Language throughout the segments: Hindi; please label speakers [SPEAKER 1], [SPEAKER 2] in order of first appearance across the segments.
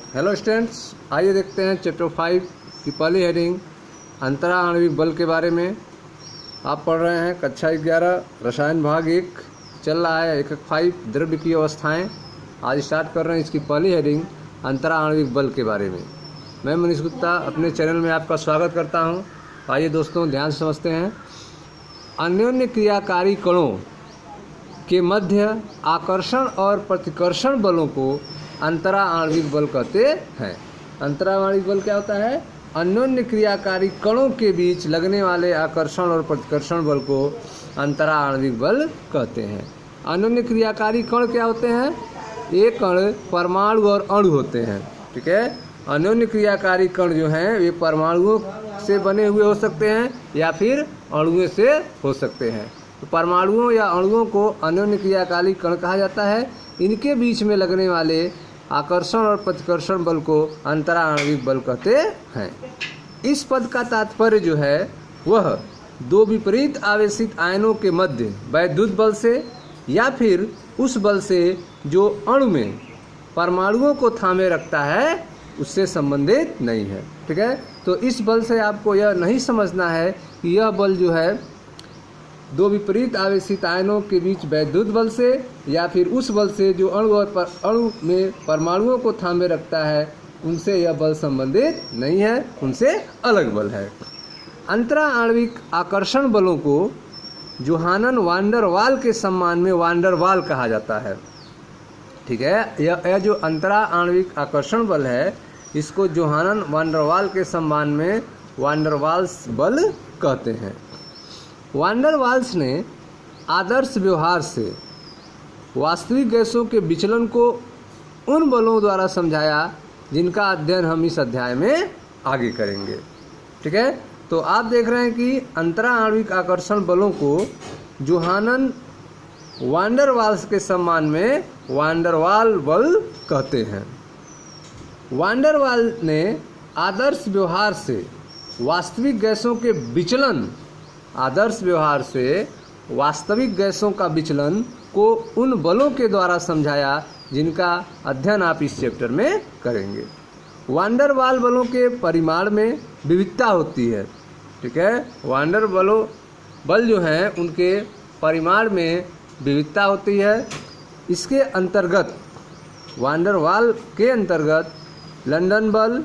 [SPEAKER 1] हेलो स्टूडेंट्स, आइए देखते हैं चैप्टर 5 की पहली हेडिंग अंतरा आणविक बल के बारे में। आप पढ़ रहे हैं कक्षा 11 रसायन भाग 1, चल रहा है 1.5 द्रव्य की अवस्थाएं। आज स्टार्ट कर रहे हैं इसकी पहली हेडिंग अंतरा आणविक बल के बारे में। मैं मनीष गुप्ता अपने चैनल में आपका स्वागत करता हूं। आइए दोस्तों ध्यान से समझते हैं। अन्योन्य क्रियाकारी कणों के मध्य आकर्षण और प्रतिकर्षण बलों को अंतरा आणविक बल कहते हैं। अंतरा आणविक बल क्या होता है? अन्योन्य क्रियाकारी कणों के बीच लगने वाले आकर्षण और प्रतिकर्षण बल को अंतरा आणविक बल कहते हैं। अन्योन्य क्रियाकारी कण क्या होते हैं? ये कण परमाणु और अणु होते हैं। ठीक है, अन्योन्य क्रियाकारी कण जो हैं वे परमाणुओं से बने हुए हो सकते हैं या फिर अणुओं से हो सकते हैं। तो परमाणुओं या अणुओं को अन्योन्य क्रियाकारी कण कहा जाता है। इनके बीच में लगने वाले आकर्षण और प्रतिकर्षण बल को अंतरा आणविक बल कहते हैं। इस पद का तात्पर्य जो है वह दो विपरीत आवेशित आयनों के मध्य वैद्युत बल से या फिर उस बल से जो अणु में परमाणुओं को थामे रखता है उससे संबंधित नहीं है। ठीक है, तो इस बल से आपको यह नहीं समझना है कि यह बल जो है दो विपरीत आवेशित आयनों के बीच वैद्युत बल से या फिर उस बल से जो अणु में परमाणुओं को थामे रखता है उनसे यह बल संबंधित नहीं है, उनसे अलग बल है। अंतरा आणविक आकर्षण बलों को जोहानन वान डर वाल के सम्मान में वान डर वाल कहा जाता है। ठीक है, यह जो अंतरा आणविक आकर्षण बल है इसको जोहानन वान डर वाल के सम्मान में वान डर वाल्स बल कहते हैं। वान डर वाल्स ने आदर्श व्यवहार से वास्तविक गैसों के विचलन को उन बलों द्वारा समझाया जिनका अध्ययन हम इस अध्याय में आगे करेंगे। ठीक है, तो आप देख रहे हैं कि अंतरा आणविक आकर्षण बलों को जोहानन वान डर वाल्स के सम्मान में वान डर वाल बल कहते हैं। वान डर वाल ने आदर्श व्यवहार से वास्तविक गैसों के विचलन आदर्श व्यवहार से वास्तविक गैसों का विचलन को उन बलों के द्वारा समझाया जिनका अध्ययन आप इस चैप्टर में करेंगे। वान डर वाल बलों के परिमाण में विविधता होती है। ठीक है, वान डर बल जो हैं उनके परिमाण में विविधता होती है। इसके अंतर्गत वान डर वाल के अंतर्गत लंदन बल,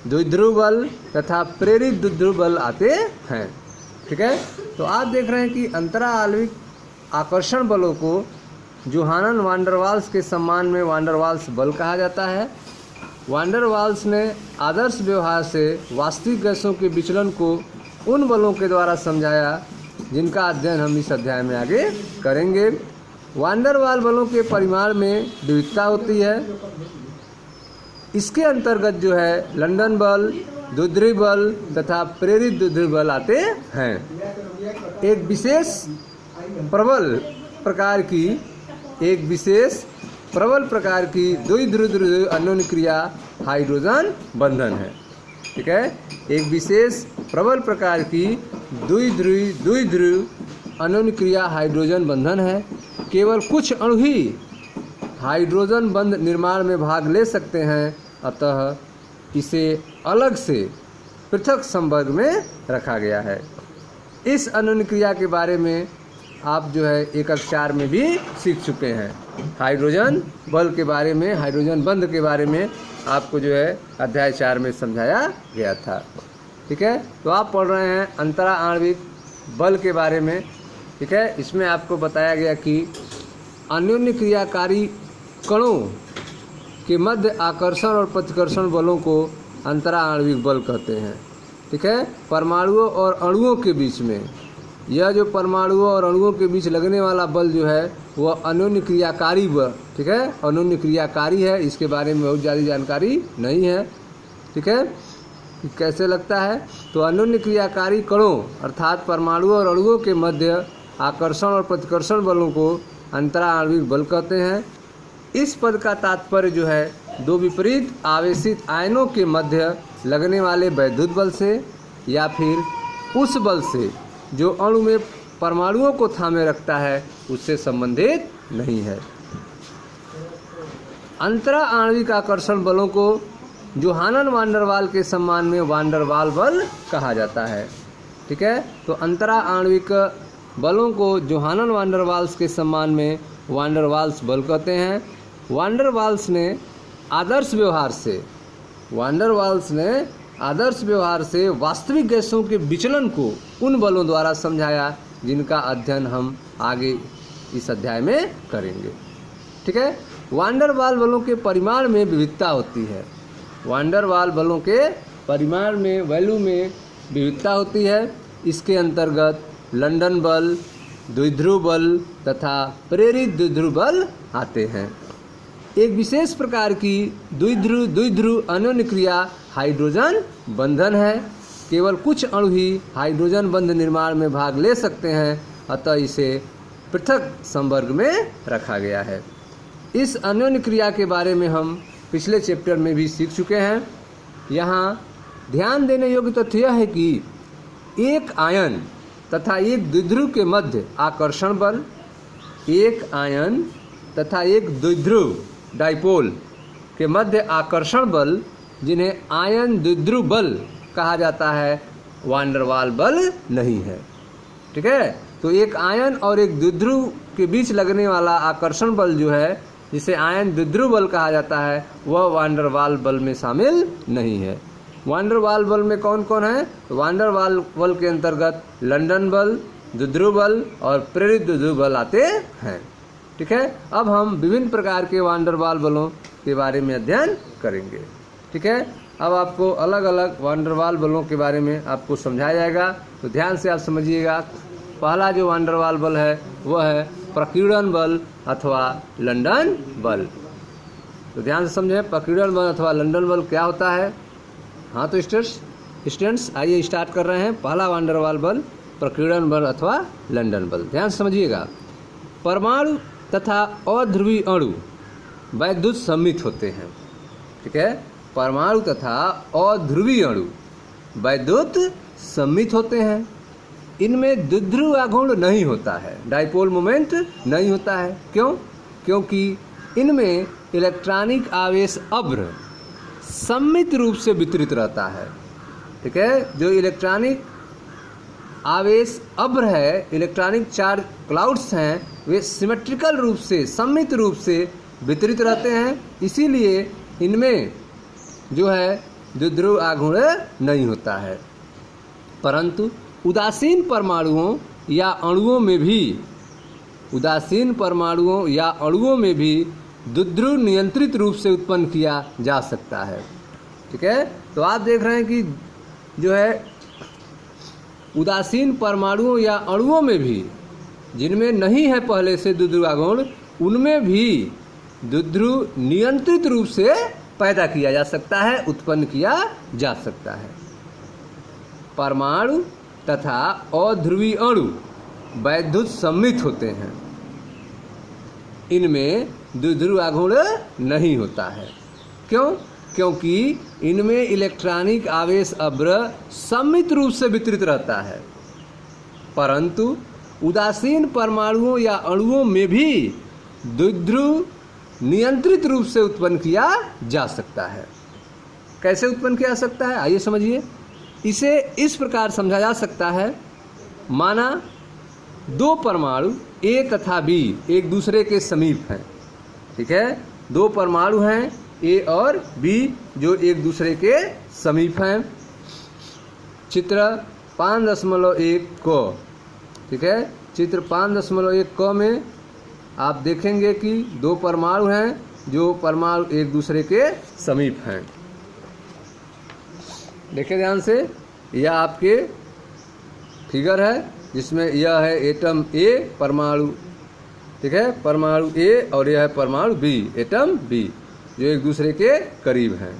[SPEAKER 1] द्विध्रुव बल तथा प्रेरित द्विध्रुव बल आते हैं। ठीक है, तो आप देख रहे हैं कि अंतरा आणविक आकर्षण बलों को जोहानन वान डर वाल्स के सम्मान में वान डर वाल्स बल कहा जाता है। वान डर वाल्स ने आदर्श व्यवहार से वास्तविक गैसों के विचलन को उन बलों के द्वारा समझाया जिनका अध्ययन हम इस अध्याय में आगे करेंगे। वान डर वाल बलों के परिमाण में विविधता होती है। इसके अंतर्गत जो है लंदन बल, द्विध्रुव बल तथा प्रेरित द्विध्रुव बल आते हैं। एक विशेष प्रबल प्रकार की द्विध्रुव अन्योन्य क्रिया हाइड्रोजन बंधन है। ठीक है, एक विशेष प्रबल प्रकार की द्विध्रुव अन्योन्य क्रिया हाइड्रोजन बंधन है। केवल कुछ अणु ही हाइड्रोजन बंध निर्माण में भाग ले सकते हैं, अतः इसे अलग से पृथक संवर्ग में रखा गया है। इस अन्योन्य क्रिया के बारे में आप जो है 1.4 में भी सीख चुके हैं। हाइड्रोजन बल के बारे में, हाइड्रोजन बंध के बारे में आपको जो है अध्याय 4 में समझाया गया था। ठीक है, तो आप पढ़ रहे हैं अंतरा आणविक बल के बारे में। ठीक है, इसमें आपको बताया गया कि अन्योन्य क्रियाकारी कणों के मध्य आकर्षण और प्रतिकर्षण बलों को अंतरा आणविक बल कहते हैं। ठीक है, परमाणुओं और अणुओं के बीच में यह जो परमाणुओं और अणुओं के बीच लगने वाला बल जो है वह अन्योन्य क्रियाकारी बल, ठीक है, अन्योन्य क्रियाकारी है। इसके बारे में बहुत ज़्यादा जानकारी नहीं है। ठीक है, कैसे लगता है? तो अन्योन्य क्रियाकारी कणों अर्थात परमाणुओं और अणुओं के मध्य आकर्षण और प्रतिकर्षण बलों को अंतरा आणविक बल कहते हैं। इस पद का तात्पर्य जो है दो विपरीत आवेशित आयनों के मध्य लगने वाले वैद्युत बल से या फिर उस बल से जो अणु में परमाणुओं को थामे रखता है उससे संबंधित नहीं है। अंतरा आणविक आकर्षण बलों को जोहानन वान डेर वाल के सम्मान में वान डेर वाल बल कहा जाता है। ठीक है, तो अंतरा आणविक बलों को जोहानन वान डेर वाल्स के सम्मान में वान डेर वाल्स बल कहते हैं। वान डेर वाल्स ने आदर्श व्यवहार से वास्तविक गैसों के विचलन को उन बलों द्वारा समझाया जिनका अध्ययन हम आगे इस अध्याय में करेंगे। ठीक है, वान डेर वाल बलों के परिमाण में विविधता होती है। वान डेर वाल बलों के परिमाण में वैल्यू में विविधता होती है। इसके अंतर्गत लंदन बल, द्विध्रुव बल तथा प्रेरित द्विध्रुव बल आते हैं। एक विशेष प्रकार की द्विध्रुव अन्योन्य क्रिया हाइड्रोजन बंधन है। केवल कुछ अणु ही हाइड्रोजन बंध निर्माण में भाग ले सकते हैं, अतः इसे पृथक संवर्ग में रखा गया है। इस अन्योन्य क्रिया के बारे में हम पिछले चैप्टर में भी सीख चुके हैं। यहाँ ध्यान देने योग्य तथ्य यह है कि एक आयन तथा एक द्विध्रुव के मध्य आकर्षण बल, एक आयन तथा एक द्विध्रुव डाइपोल के मध्य आकर्षण बल, जिन्हें आयन द्विध्रुव बल कहा जाता है, वान डेर वाल बल नहीं है। ठीक है, तो एक आयन और एक द्विध्रुव के बीच लगने वाला आकर्षण बल जो है, जिसे आयन द्विध्रुव बल कहा जाता है, वह वान डेर वाल बल में शामिल नहीं है। वान डेर वाल बल में कौन कौन है? वान डेर वाल बल के अंतर्गत लंदन बल, द्विध्रुव बल और प्रेरित द्विध्रुव बल आते हैं। ठीक है, अब हम विभिन्न प्रकार के वान डेर वाल बलों के बारे में अध्ययन करेंगे। ठीक है, अब आपको अलग अलग वान डेर वाल बलों के बारे में आपको समझाया जाएगा, तो ध्यान से आप समझिएगा। पहला जो वान डेर वाल बल है वह है प्रकीर्णन बल अथवा लंदन बल। तो ध्यान से समझें, प्रकीर्णन बल अथवा लंदन बल क्या होता है। हाँ, तो स्टूडेंट्स आइए स्टार्ट कर रहे हैं। पहला वान डेर वाल बल प्रकीर्णन बल अथवा लंदन बल। ध्यान से समझिएगा। परमाणु तथा अध्रुवीय अणु वैद्युत सममित होते हैं। ठीक है, परमाणु तथा अध्रुवीय अणु वैद्युत सममित होते हैं। इनमें द्विध्रुव आघूर्ण नहीं होता है, डाइपोल मोमेंट नहीं होता है। क्यों? क्योंकि इनमें इलेक्ट्रॉनिक आवेश अभ्र सममित रूप से वितरित रहता है। ठीक है, जो इलेक्ट्रॉनिक आवेश अभ्र है, इलेक्ट्रॉनिक चार्ज क्लाउड्स हैं, वे सिमेट्रिकल रूप से, सममित रूप से वितरित रहते हैं। इसीलिए इनमें जो है द्विध्रुव आघूर्ण नहीं होता है। परंतु उदासीन परमाणुओं या अणुओं में भी द्विध्रुव नियंत्रित रूप से उत्पन्न किया जा सकता है। ठीक है, तो आप देख रहे हैं कि जो है उदासीन परमाणुओं या अणुओं में भी, जिनमें नहीं है पहले से द्विध्रुव आघूर्ण, उनमें भी द्विध्रुव नियंत्रित रूप से पैदा किया जा सकता है, उत्पन्न किया जा सकता है। परमाणु तथा अध्रुवीय अणु वैद्युत सममित होते हैं। इनमें द्विध्रुव आघूर्ण नहीं होता है। क्यों? क्योंकि इनमें इलेक्ट्रॉनिक आवेश अभ्र सममित रूप से वितरित रहता है। परंतु उदासीन परमाणुओं या अणुओं में भी द्विध्रुव नियंत्रित रूप से उत्पन्न किया जा सकता है। कैसे उत्पन्न किया जा सकता है, आइए समझिए। इसे इस प्रकार समझा जा सकता है, माना दो परमाणु ए तथा बी एक दूसरे के समीप हैं। ठीक है, दो परमाणु हैं ए और बी जो एक दूसरे के समीप हैं। चित्र 5.1 को, ठीक है, चित्र 5.1 को में आप देखेंगे कि दो परमाणु हैं जो परमाणु एक दूसरे के समीप हैं। देखिए ध्यान से, यह आपके फिगर है जिसमें यह है एटम ए परमाणु, ठीक है, परमाणु ए, और यह है परमाणु बी, एटम बी, जो एक दूसरे के करीब हैं।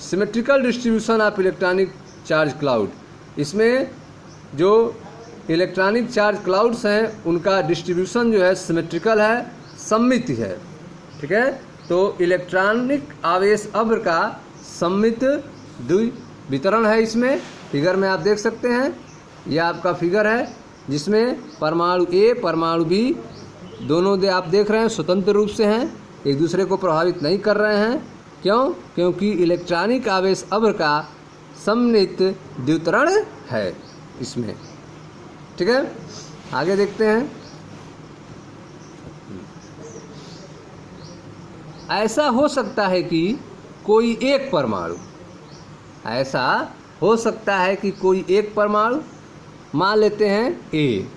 [SPEAKER 1] Symmetrical distribution of electronic charge cloud, इसमें जो इलेक्ट्रॉनिक चार्ज क्लाउड्स हैं उनका डिस्ट्रीब्यूशन जो है सिमेट्रिकल है, सममित है। ठीक है, तो इलेक्ट्रॉनिक आवेश अभ्र का सममित द्विवितरण है। इसमें फिगर में आप देख सकते हैं, यह आपका फिगर है जिसमें परमाणु ए परमाणु बी दोनों आप देख रहे हैं स्वतंत्र रूप से हैं, एक दूसरे को प्रभावित नहीं कर रहे हैं। क्यों? क्योंकि इलेक्ट्रॉनिक आवेश अभ्र का समन्वित द्वितरण है इसमें। ठीक है, आगे देखते हैं। ऐसा हो सकता है कि कोई एक परमाणु, ऐसा हो सकता है कि कोई एक परमाणु, मान लेते हैं ए,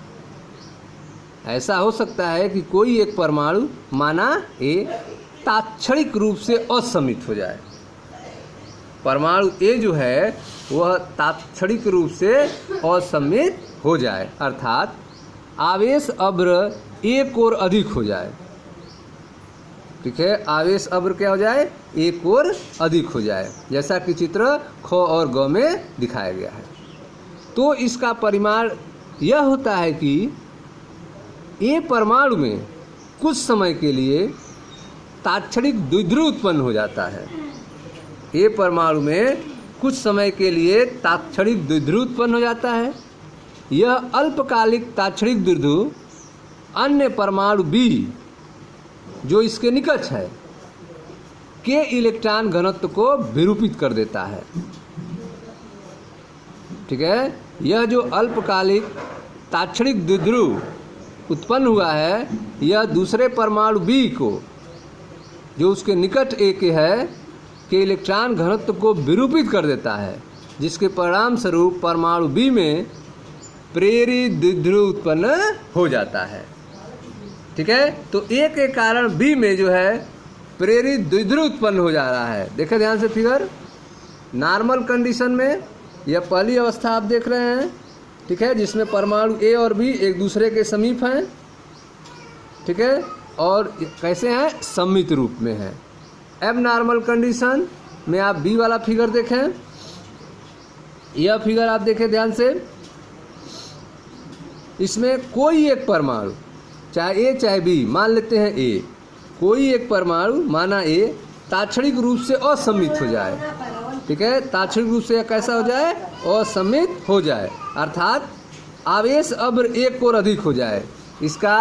[SPEAKER 1] ऐसा हो सकता है कि कोई एक परमाणु माना ए तात्क्षणिक रूप से असमित हो जाए। परमाणु ए जो है वह तात्क्षणिक रूप से असमित हो जाए, अर्थात आवेश अभ्र एक और अधिक हो जाए। ठीक है, आवेश अभ्र क्या हो जाए? एक और अधिक हो जाए, जैसा कि चित्र ख और ग में दिखाया गया है। तो इसका परिमाण यह होता है कि ए परमाणु में कुछ समय के लिए तात्क्षणिक द्विध्रुव उत्पन्न हो जाता है। ए परमाणु में कुछ समय के लिए तात्क्षणिक द्विध्रुव उत्पन्न हो जाता है। यह अल्पकालिक तात्क्षणिक द्विध्रुव अन्य परमाणु बी जो इसके निकट है के इलेक्ट्रॉन घनत्व को विरूपित कर देता है। ठीक है, यह जो अल्पकालिक तात्क्षणिक द्विध्रुव उत्पन्न हुआ है, यह दूसरे परमाणु बी को जो उसके निकट ए के है के इलेक्ट्रॉन घनत्व को विरूपित कर देता है, जिसके परिणाम स्वरूप परमाणु बी में प्रेरित द्विध्रुव उत्पन्न हो जाता है। ठीक है, तो ए के कारण बी में जो है प्रेरित द्विध्रुव उत्पन्न हो जा रहा है। देखें ध्यान से फिगर, नॉर्मल कंडीशन में यह पहली अवस्था आप देख रहे हैं। ठीक है, जिसमें परमाणु ए और बी एक दूसरे के समीप हैं। ठीक है, और कैसे हैं? सममित रूप में हैं। अब नॉर्मल कंडीशन में आप बी वाला फिगर देखें, यह फिगर आप देखें ध्यान से, इसमें कोई एक परमाणु, चाहे ए चाहे बी, मान लेते हैं ए, कोई एक परमाणु माना ए तात्क्षणिक रूप से असम्मित हो जाए। ठीक है, तात्क्षणिक रूप से कैसा हो जाए? असम्मित हो जाए, अर्थात आवेश अभ्र एक और अधिक हो जाए। इसका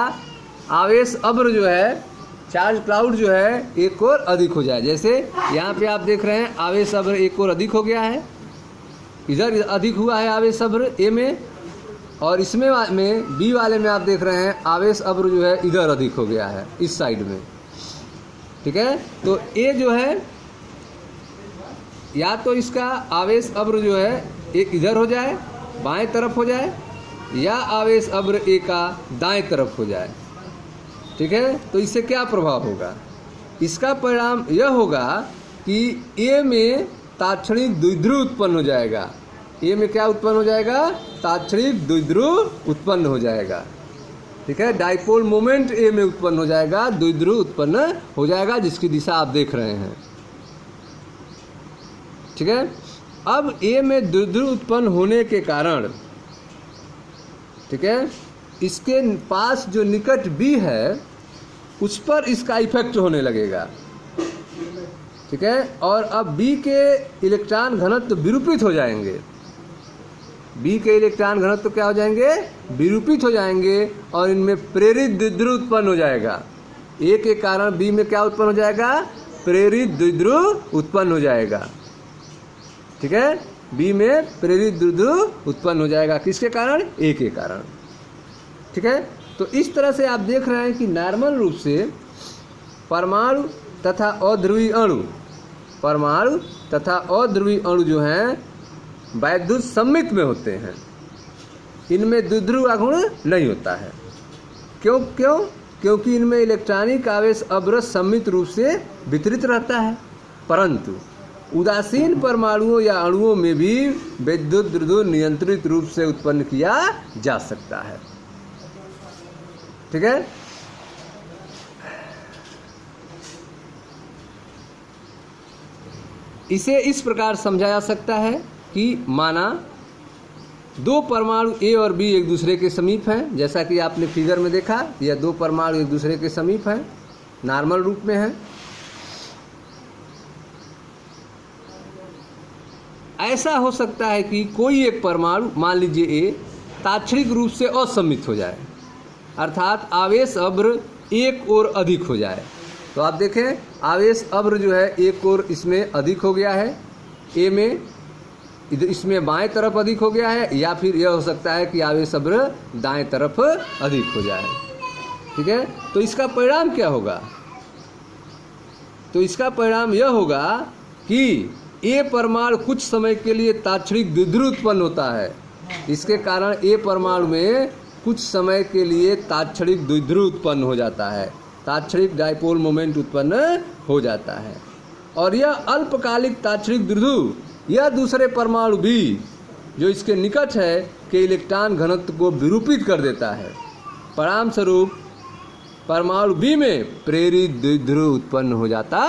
[SPEAKER 1] आवेश अभ्र जो है, चार्ज क्लाउड जो है, एक और अधिक हो जाए। जैसे यहाँ पे आप देख रहे हैं आवेश अभ्र एक और अधिक हो गया है, इधर अधिक हुआ है आवेश अभ्र ए में, और इसमें में बी वाले में आप देख रहे हैं आवेश अभ्र जो है इधर अधिक हो गया है, इस साइड में। ठीक है, तो ए जो है या तो इसका आवेश अभ्र जो है एक इधर हो जाए, बाएं तरफ हो जाए, या आवेश अभ्र ए का दाएं तरफ हो जाए। ठीक है, तो इससे क्या प्रभाव होगा? इसका परिणाम यह होगा कि ए में तात्क्षणिक द्विध्रुव उत्पन्न हो जाएगा। ए में क्या उत्पन्न हो जाएगा? तात्क्षणिक द्विध्रुव उत्पन्न हो जाएगा। ठीक है, डाइपोल मोमेंट ए में उत्पन्न हो जाएगा, द्विध्रुव उत्पन्न हो जाएगा, जिसकी दिशा आप देख रहे हैं। ठीक है, अब ए में द्विध्रुव उत्पन्न होने के कारण, ठीक है, इसके पास जो निकट बी है उस पर इसका इफेक्ट होने लगेगा। ठीक है, और अब बी के इलेक्ट्रॉन घनत्व विरूपित हो जाएंगे। बी के इलेक्ट्रॉन घनत्व क्या हो जाएंगे? विरूपित हो जाएंगे, और इनमें प्रेरित द्विध्रुव उत्पन्न हो जाएगा। ए के कारण बी में क्या उत्पन्न हो जाएगा? प्रेरित द्विध्रुव उत्पन्न हो जाएगा। ठीक है, बी में प्रेरित द्विध्रुव उत्पन्न हो जाएगा, किसके कारण? ए के कारण। ठीक है, तो इस तरह से आप देख रहे हैं कि नॉर्मल रूप से परमाणु तथा अध्रुवीय अणु, परमाणु तथा अध्रुवीय अणु जो हैं वैद्युत सममित में होते हैं। इनमें द्विध्रुव आघूर्ण नहीं होता है। क्यों? क्योंकि इनमें इलेक्ट्रॉनिक आवेश अभ्र सममित रूप से वितरित रहता है। परंतु उदासीन परमाणुओं या अणुओं में भी विद्युत द्विध्रुव नियंत्रित रूप से उत्पन्न किया जा सकता है। ठीक है, इसे इस प्रकार समझा जा सकता है कि माना दो परमाणु ए और बी एक दूसरे के समीप हैं, जैसा कि आपने फिगर में देखा, यह दो परमाणु एक दूसरे के समीप हैं, नॉर्मल रूप में हैं। ऐसा हो सकता है कि कोई एक परमाणु, मान लीजिए ए, तात्क्षणिक रूप से असम्मित हो जाए, अर्थात आवेश अभ्र एक और अधिक हो जाए। तो आप देखें आवेश अब्र जो है एक और इसमें अधिक हो गया है, ए में इधर इसमें बाएं तरफ अधिक हो गया है, या फिर यह हो सकता है कि आवेश अब्र दाएं तरफ अधिक हो जाए। ठीक है, तो इसका परिणाम क्या होगा? तो इसका परिणाम यह होगा कि ए परमाणु कुछ समय के लिए ताक्षणिक द्विध्रुव उत्पन्न होता है। इसके कारण ए परमाणु में कुछ समय के लिए ताक्षणिक द्विध्रुव उत्पन्न हो जाता है, ताक्षणिक डायपोल मोमेंट उत्पन्न हो जाता है। और यह अल्पकालिक ताक्षणिक द्विध्रुव यह दूसरे परमाणु बी जो इसके निकट है के इलेक्ट्रॉन घनत्व को विरूपित कर देता है। परिणाम स्वरूप परमाणु बी में प्रेरित द्विध्रुव उत्पन्न हो जाता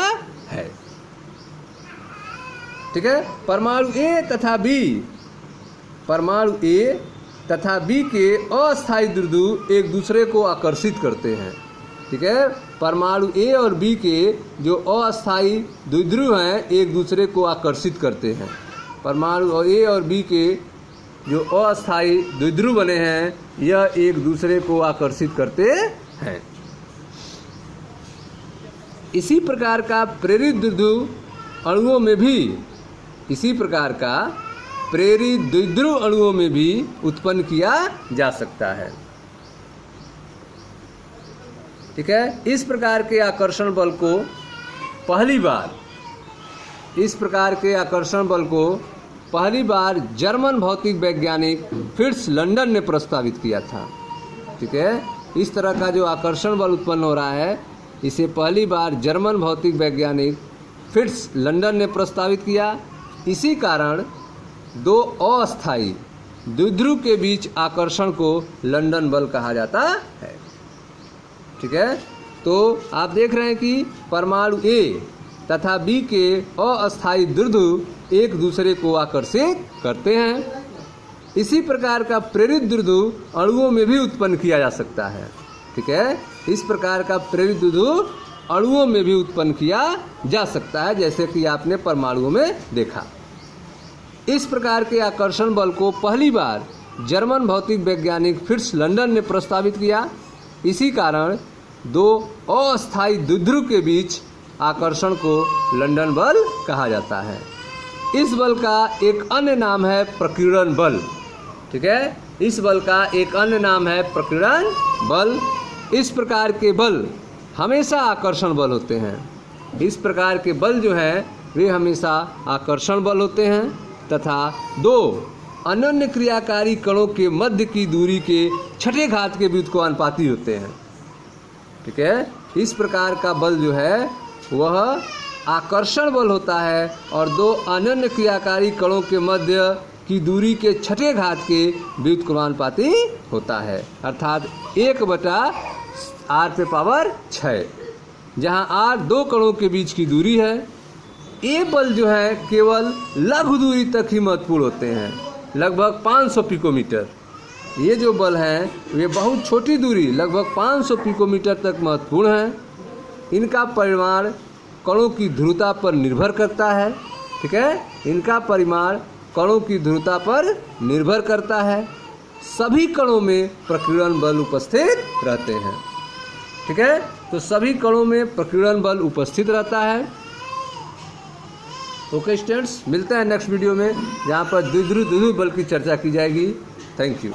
[SPEAKER 1] है। ठीक है, परमाणु ए तथा बी के अस्थायी द्विध्रुव एक दूसरे को आकर्षित करते हैं। ठीक है, परमाणु ए और बी के जो अस्थायी द्विध्रुव हैं एक दूसरे को आकर्षित करते हैं। परमाणु ए और बी के जो अस्थायी द्विध्रुव बने हैं यह एक दूसरे को आकर्षित करते हैं। इसी प्रकार का प्रेरित द्विध्रुव अणुओं में भी उत्पन्न किया जा सकता है। ठीक है, इस प्रकार के आकर्षण बल को पहली बार जर्मन भौतिक वैज्ञानिक फ्रिट्ज लंडन ने प्रस्तावित किया था। ठीक है, इस तरह का जो आकर्षण बल उत्पन्न हो रहा है इसे पहली बार जर्मन भौतिक वैज्ञानिक फ्रिट्ज लंडन ने प्रस्तावित किया। इसी कारण दो अस्थायी द्विध्रुव के बीच आकर्षण को लंदन बल कहा जाता है। ठीक है, तो आप देख रहे हैं कि परमाणु ए तथा बी के अस्थायी द्विध्रुव एक दूसरे को आकर्षित करते हैं। इसी प्रकार का प्रेरित द्विध्रुव अणुओं में भी उत्पन्न किया जा सकता है। ठीक है, इस प्रकार का प्रेरित द्विध्रुव अणुओं में भी उत्पन्न किया जा सकता है, जैसे कि आपने परमाणुओं में देखा। इस प्रकार के आकर्षण बल को पहली बार जर्मन भौतिक वैज्ञानिक फ्रिट्ज लंडन ने प्रस्तावित किया। इसी कारण दो अस्थायी द्विध्रुव के बीच आकर्षण को लंदन बल कहा जाता है। इस बल का एक अन्य नाम है प्रकीर्णन बल। ठीक है, इस बल का एक अन्य नाम है प्रकीर्णन बल। इस प्रकार के बल हमेशा आकर्षण बल होते हैं। इस प्रकार के बल जो हैं वे हमेशा आकर्षण बल होते हैं तथा दो अनन्य क्रियाकारी कणों के मध्य की दूरी के छठे घात के व्युत्क्रमानुपाती होते हैं। ठीक है, इस प्रकार का बल जो है वह आकर्षण बल होता है और दो अनन्य क्रियाकारी कणों के मध्य की दूरी के छठे घात के व्युत्क्रमानुपाती होता है, अर्थात 1/r⁶, जहाँ r दो कणों के बीच की दूरी है। ये बल जो है केवल लघु दूरी तक ही महत्वपूर्ण होते हैं, लगभग 500 पिकोमीटर। ये जो बल हैं वे बहुत छोटी दूरी लगभग 500 पिकोमीटर तक महत्वपूर्ण हैं। इनका परिमाण कणों की ध्रुवता पर निर्भर करता है। ठीक है, इनका परिमाण कणों की ध्रुवता पर निर्भर करता है। सभी कणों में प्रकीर्णन बल उपस्थित रहते हैं। ठीक है, तो सभी कणों में प्रकीर्णन बल उपस्थित रहता है। ओके स्टूडेंट्स, मिलते हैं नेक्स्ट वीडियो में जहाँ पर द्विध्रुव बल की चर्चा की जाएगी। Thank you.